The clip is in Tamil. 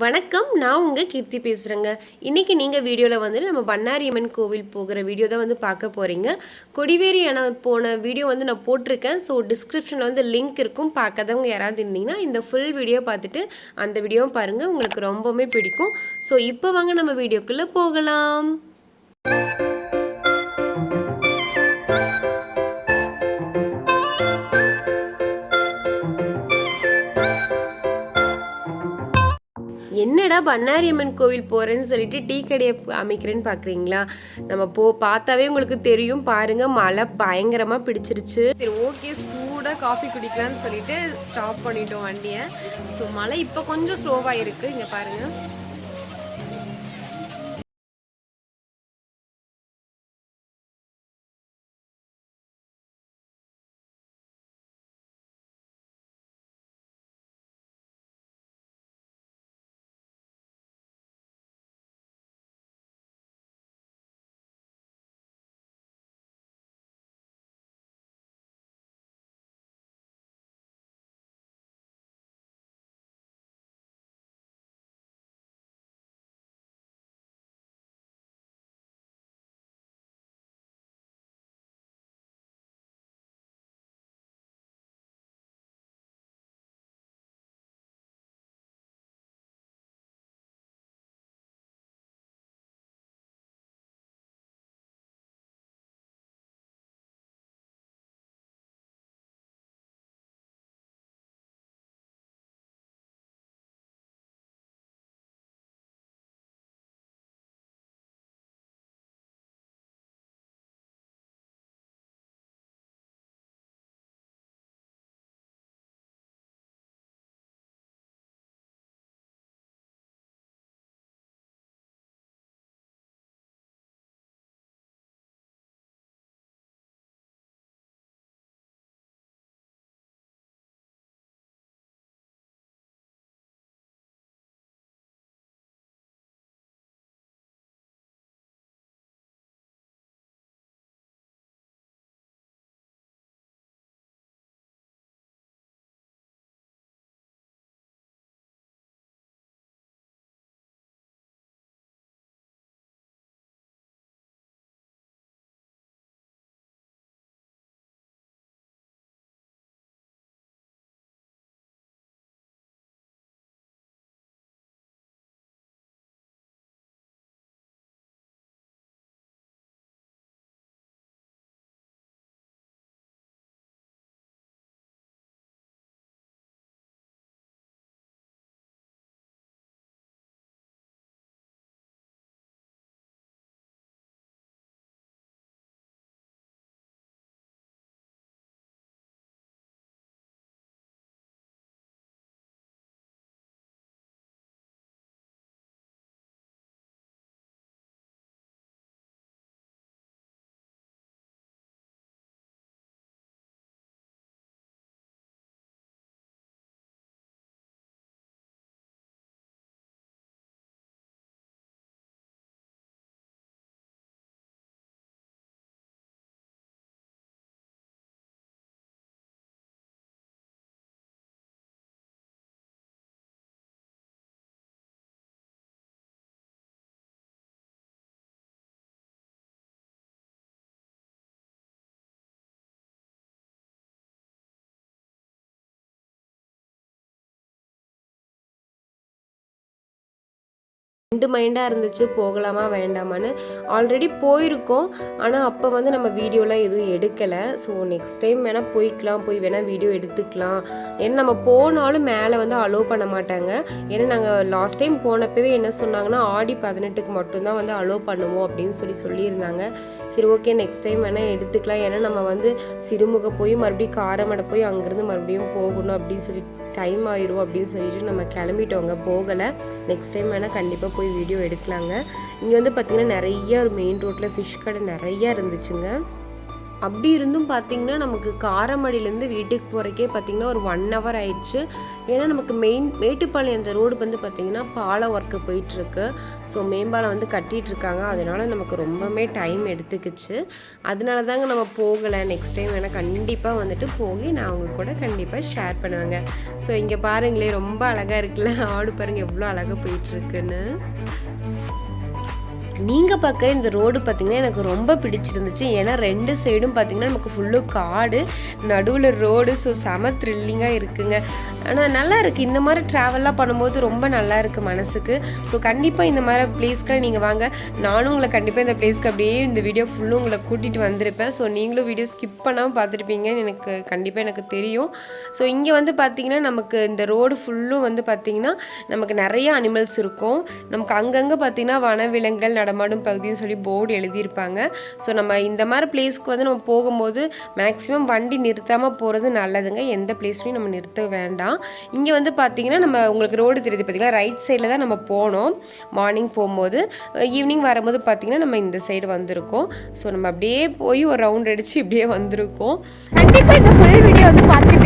வணக்கம். நான் உங்க கீர்த்தி பேசுறேங்க. இன்னைக்கு நீங்க வீடியோல வந்து நம்ம பண்ணாரியம்மன் கோவில் போகிற வீடியோ தான் வந்து பார்க்க போறீங்க. கொடிவேரி அணை போன வீடியோ வந்து நான் போட்டிருக்கேன். ஸோ டிஸ்கிரிப்ஷன்ல வந்து லிங்க் இருக்கும். பார்க்காதவங்க யாராவது இருந்தீங்கன்னா இந்த ஃபுல் வீடியோ பார்த்துட்டு அந்த வீடியோவும் பாருங்க. உங்களுக்கு ரொம்பவுமே பிடிக்கும். ஸோ இப்போ வாங்க நம்ம வீடியோக்குள்ள போகலாம். என்னடா பண்ணாரியம்மன் கோவில் போகிறேன்னு சொல்லிட்டு டீ கடையை அமைக்கிறேன்னு பார்க்குறீங்களா? நம்ம பார்த்தாவே உங்களுக்கு தெரியும். பாருங்க, மழை பயங்கரமாக பிடிச்சிருச்சு. சரி, ஓகே, சூடாக காஃபி குடிக்கலான்னு சொல்லிட்டு ஸ்டாப் பண்ணிட்டோம் வண்டியை. ஸோ மழை இப்போ கொஞ்சம் ஸ்லோவாக இருக்குது. இங்கே பாருங்கள். மைண்டாக இருந்துச்சு, போகலாமா வேண்டாமான்னு. ஆல்ரெடி போயிருக்கோம், ஆனால் அப்போ வந்து நம்ம வீடியோலாம் எதுவும் எடுக்கலை. ஸோ நெக்ஸ்ட் டைம் வேணால் போய்க்கலாம், போய் வேணால் வீடியோ எடுத்துக்கலாம். ஏன்னா நம்ம போனாலும் மேலே வந்து அலோவ் பண்ண மாட்டாங்க. ஏன்னா நாங்கள் லாஸ்ட் டைம் போனப்பவே என்ன சொன்னாங்கன்னா ஆடி 18க்கு மட்டும்தான் வந்து அலோவ் பண்ணுவோம் அப்படின்னு சொல்லியிருந்தாங்க. சரி, ஓகே, நெக்ஸ்ட் டைம் வேணால் எடுத்துக்கலாம். ஏன்னா நம்ம வந்து சிறுமுகை போய் மறுபடியும் காரமடை போய் அங்கேருந்து மறுபடியும் போகணும் அப்படின்னு சொல்லி டைம் ஆயிரும் அப்படின்னு சொல்லிட்டு நம்ம கிளம்பிட்டோங்க, போகலை. நெக்ஸ்ட் டைம் வேணால் கண்டிப்பாக போய் வீடியோ எடுக்கலாங்க. இங்கே வந்து பார்த்திங்கன்னா நிறைய ஒரு மெயின் ரோட்டில் ஃபிஷ் கடை நிறையா இருந்துச்சுங்க. அப்படி இருந்தும் பார்த்திங்கன்னா நமக்கு காரமடையிலேருந்து வீட்டுக்கு போகிறக்கே பார்த்திங்கன்னா ஒரு 1 hour ஆயிடுச்சு. ஏன்னா நமக்கு மேட்டுப்பாளையம் அந்த ரோடு வந்து பார்த்திங்கன்னா பாலம் ஒர்க்கு போயிட்டுருக்கு. ஸோ மேம்பாலம் வந்து கட்டிகிட்ருக்காங்க. அதனால நமக்கு ரொம்பவுமே டைம் எடுத்துக்கிச்சு. அதனால தாங்க நம்ம போகலை. நெக்ஸ்ட் டைம் வேணால் கண்டிப்பாக வந்துட்டு போய் நான் அவங்க கூட கண்டிப்பாக ஷேர் பண்ணுவேங்க. ஸோ இங்கே பாருங்களேன், ரொம்ப அழகாக இருக்குல்ல, ஆடு பாருங்கள் எவ்வளோ அழகாக போயிட்டுருக்குன்னு. நீங்கள் பார்க்குற இந்த ரோடு பார்த்திங்கன்னா எனக்கு ரொம்ப பிடிச்சிருந்துச்சு. ஏன்னா 2 சைடும் பார்த்திங்கன்னா நமக்கு ஃபுல்லும் காடு, நடுவில் ரோடு. ஸோ செம த்ரில்லிங்காக இருக்குங்க. ஆனால் நல்லா இருக்குது. இந்த மாதிரி ட்ராவல்லாம் பண்ணும்போது ரொம்ப நல்லா இருக்குது மனசுக்கு. ஸோ கண்டிப்பாக இந்த மாதிரி பிளேஸ்க்கு நீங்கள் வாங்க. நானும் உங்களை கண்டிப்பாக இந்த பிளேஸ்க்கு அப்படியே இந்த வீடியோ ஃபுல்லும் உங்களை கூட்டிகிட்டு வந்திருப்பேன். ஸோ நீங்களும் வீடியோ ஸ்கிப் பண்ணாமல் பார்த்துருப்பீங்கன்னு எனக்கு கண்டிப்பாக எனக்கு தெரியும். ஸோ இங்கே வந்து பார்த்திங்கன்னா நமக்கு இந்த ரோடு ஃபுல்லும் வந்து பார்த்திங்கன்னா நமக்கு நிறைய அனிமல்ஸ் இருக்கும். நமக்கு அங்கங்கே பார்த்திங்கன்னா வனவிலங்குகள் நடமாடும் பகுதின்னு சொல்லி போர்டு எழுதியிருப்பாங்க. ஸோ நம்ம இந்த மாதிரி பிளேஸ்க்கு வந்து நம்ம போகும்போது மேக்ஸிமம் வண்டி நிறுத்தாமல் போகிறது நல்லதுங்க. எந்த பிளேஸ்லையும் நம்ம நிறுத்த வேண்டாம். இங்கே வந்து பார்த்திங்கன்னா நம்ம உங்களுக்கு ரோடு தெரியுது பார்த்திங்கன்னா, ரைட் சைடில் தான் நம்ம போனோம் மார்னிங் போகும்போது. ஈவினிங் வரும்போது பார்த்திங்கன்னா நம்ம இந்த சைடு வந்திருக்கோம். ஸோ நம்ம அப்படியே போய் ஒரு ரவுண்ட் அடித்து இப்படியே வந்திருக்கோம். கண்டிப்பாக இந்த ஃபுல் வீடியோ வந்து பார்த்துட்டு